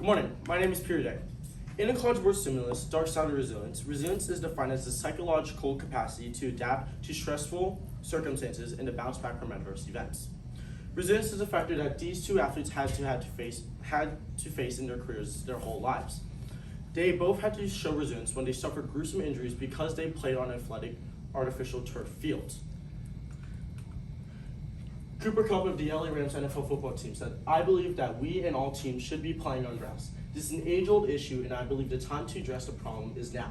morning, my name is Pierre. In a college board stimulus, Dark Side of Resilience, resilience is defined as the psychological capacity to adapt to stressful circumstances and to bounce back from adverse events. Resilience is a factor that these two athletes had to face in their careers their whole lives. They both had to show resilience when they suffered gruesome injuries because they played on athletic, artificial turf fields. Cooper Kupp of the LA Rams NFL football team said, "I believe that we and all teams should be playing on grass. This is an age-old issue, and I believe the time to address the problem is now."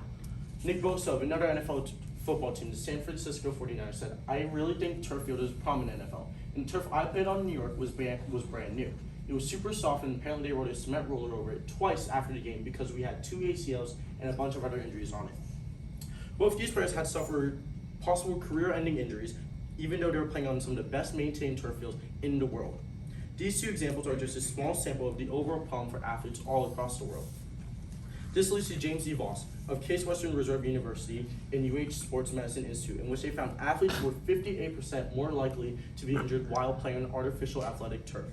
Nick Bosa of another NFL football team, the San Francisco 49ers, said, "I really think turf field is a problem in NFL. And the turf I played on in New York was brand new. It was super soft, and apparently they rode a cement roller over it twice after the game because we had 2 ACLs and a bunch of other injuries on it." Both these players had suffered possible career-ending injuries, even though they were playing on some of the best maintained turf fields in the world. These two examples are just a small sample of the overall problem for athletes all across the world. This leads to James D. Voss of Case Western Reserve University and UH Sports Medicine Institute, in which they found athletes were 58% more likely to be injured while playing on artificial athletic turf.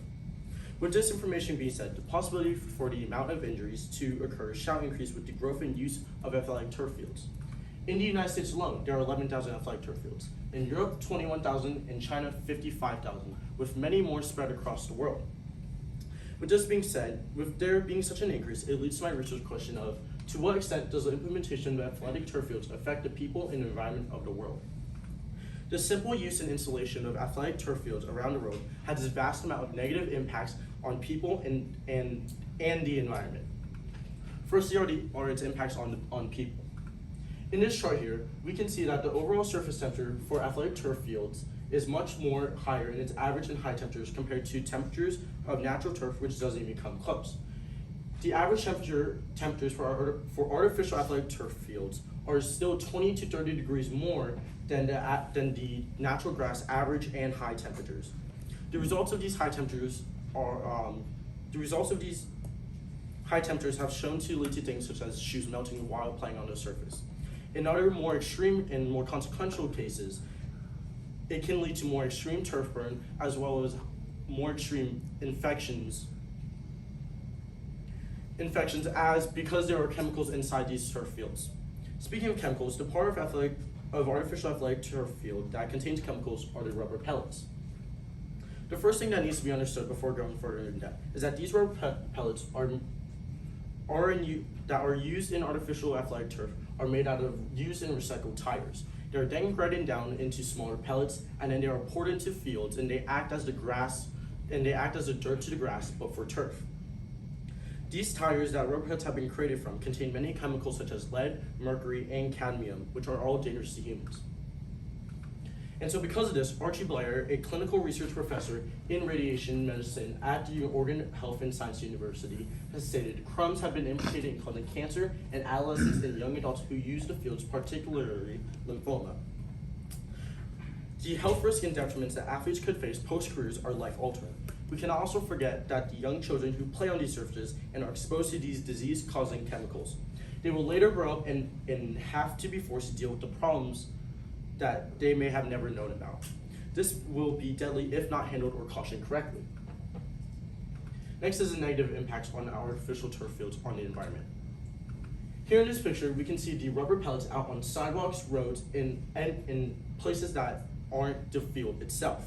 With this information being said, the possibility for the amount of injuries to occur shall increase with the growth and use of athletic turf fields. In the United States alone, there are 11,000 athletic turf fields. In Europe, 21,000. In China, 55,000, with many more spread across the world. With this being said, with there being such an increase, it leads to my research question of, to what extent does the implementation of athletic turf fields affect the people and environment of the world? The simple use and installation of athletic turf fields around the world has a vast amount of negative impacts on people and the environment. Firstly are its impacts on people. In this chart here, we can see that the overall surface temperature for athletic turf fields is much more higher in its average and high temperatures compared to temperatures of natural turf, which doesn't even come close. The average temperatures for artificial athletic turf fields are still 20 to 30 degrees more than the natural grass average and high temperatures. The results of these high temperatures have shown to lead to things such as shoes melting while playing on the surface. In other more extreme and more consequential cases, it can lead to more extreme turf burn as well as more extreme infections because there are chemicals inside these turf fields. Speaking of chemicals, the part of artificial athletic turf field that contains chemicals are the rubber pellets. The first thing that needs to be understood before going further in depth is that these rubber pellets that are used in artificial athletic turf are made out of used and recycled tires. They are then ground down into smaller pellets, and then they are poured into fields, and they act as the dirt to the grass, but for turf. These tires that rubber pellets have been created from contain many chemicals such as lead, mercury, and cadmium, which are all dangerous to humans. And so because of this, Archie Blair, a clinical research professor in radiation medicine at the Oregon Health and Science University, has stated crumbs have been implicated in causing cancer in adolescents and young adults who use the fields, particularly lymphoma. The health risks and detriments that athletes could face post-careers are life-altering. We cannot also forget that the young children who play on these surfaces and are exposed to these disease-causing chemicals, they will later grow up and have to be forced to deal with the problems that they may have never known about. This will be deadly if not handled or cautioned correctly. Next is the negative impacts on artificial turf fields on the environment. Here in this picture, we can see the rubber pellets out on sidewalks, roads, and in places that aren't the field itself.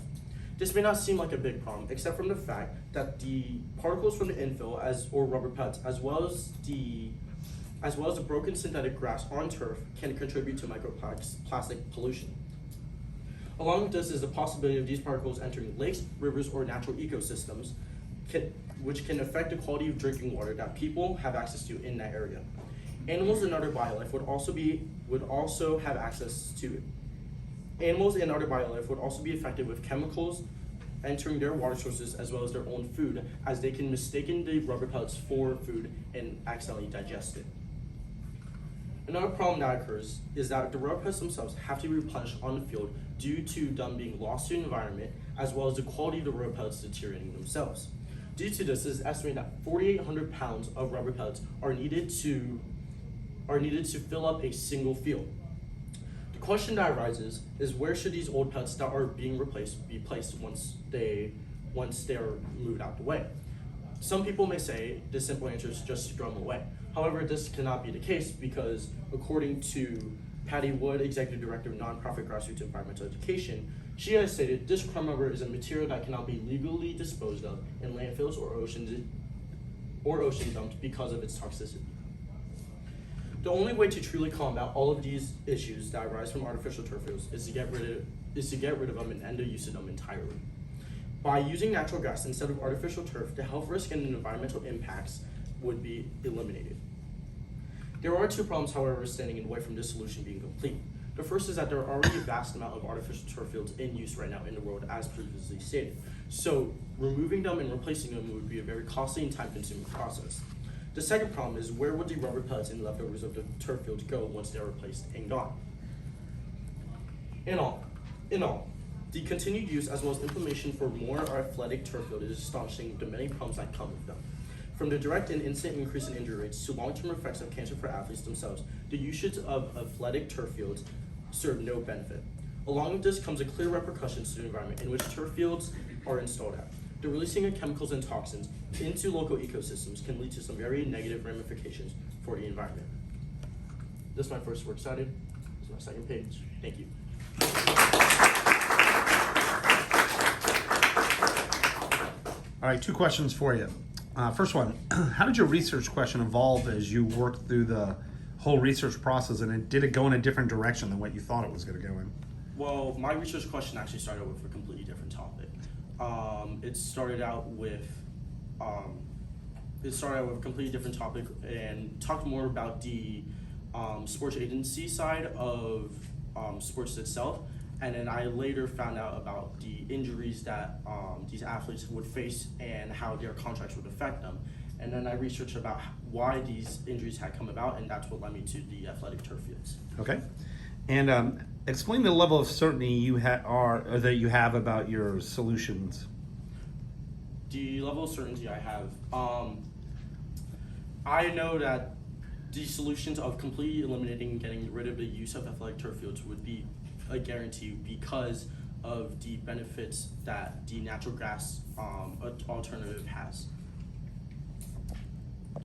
This may not seem like a big problem, except from the fact that the particles from the infill or rubber pellets, as well as the broken synthetic grass on turf, can contribute to microplastic pollution. Along with this is the possibility of these particles entering lakes, rivers, or natural ecosystems, which can affect the quality of drinking water that people have access to in that area. Animals and other biolife would also have access to it. Animals and other biolife would also be affected with chemicals entering their water sources as well as their own food, as they can mistake the rubber pellets for food and accidentally digest it. Another problem that occurs is that the rubber pellets themselves have to be replenished on the field due to them being lost to the environment, as well as the quality of the rubber pellets deteriorating themselves. Due to this, it is estimated that 4,800 pounds of rubber pellets are needed to fill up a single field. The question that arises is, where should these old pellets that are being replaced be placed once they are moved out the way? Some people may say the simple answer is just scrum away. However, this cannot be the case because according to Patty Wood, Executive Director of Nonprofit Grassroots Environmental Education, she has stated this crumb rubber is a material that cannot be legally disposed of in landfills or ocean dumps because of its toxicity. The only way to truly combat all of these issues that arise from artificial turf fields is to get rid of them and end the use of them entirely. By using natural grass instead of artificial turf, the health risk and environmental impacts would be eliminated. There are two problems, however, standing in the way from this solution being complete. The first is that there are already a vast amount of artificial turf fields in use right now in the world, as previously stated. So removing them and replacing them would be a very costly and time-consuming process. The second problem is where would the rubber pellets and leftovers of the turf fields go once they're replaced and gone? In all, the continued use as well as implementation for more athletic turf field is astonishing the many problems that come with them. From the direct and instant increase in injury rates to long-term effects of cancer for athletes themselves, the usage of athletic turf fields serve no benefit. Along with this comes a clear repercussions to the environment in which turf fields are installed at. The releasing of chemicals and toxins into local ecosystems can lead to some very negative ramifications for the environment. This is my first works cited. This is my second page. Thank you. All right, two questions for you. First one, how did your research question evolve as you worked through the whole research process, and did it go in a different direction than what you thought it was going to go in? Well, my research question actually started with a completely different topic. It started out with a completely different topic and talked more about the sports agency side of sports itself. And then I later found out about the injuries that these athletes would face and how their contracts would affect them. And then I researched about why these injuries had come about, and that's what led me to the athletic turf fields. Okay. And explain the level of certainty you that you have about your solutions. The level of certainty I have, I know that the solutions of completely eliminating and getting rid of the use of athletic turf fields would be a guarantee because of the benefits that the natural grass alternative has.